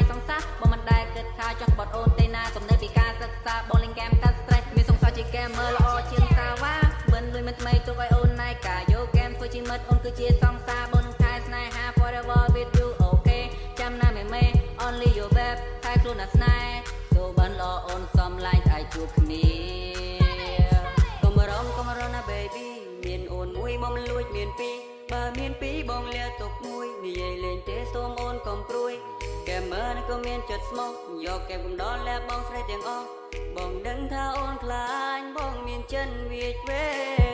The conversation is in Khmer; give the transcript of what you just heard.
យសង្សារបងមិនដែលគិតថាចង់បត់អូនទេណាកំណើពីការសិក្សាបងលេងហ្គេមកាត់ stress មានសង្សារជាហ្គេមមើលល្អជាងសាវ៉ាមិនលុយមិនថ្មីទុកឲ្យអូនណៃកាយកហ្គេមធ្វើជាមិត្តអូនគឺជាសង្សារបងនឹងថែស្នេហា forever with you okay ចាំណាមេ only your babe ថែខ្លួនណាស្នេហ៍ so បានល្អអូនសំឡាញ់ឲ្យជួបគ្នាកុំរំណា baby មានអូនមួយមកមិនលួចមានពីរបើមានពីរបងលាទុកមួយនិយាយលេងទេសូមអូនកុំព្រួយแกមើលក៏មានចិត្តស្មោះយកแกកំដរលែបងស្រីទាំងអស់បងដឹងថាអូនខ្លាញ់បងមានចិនវាចវេ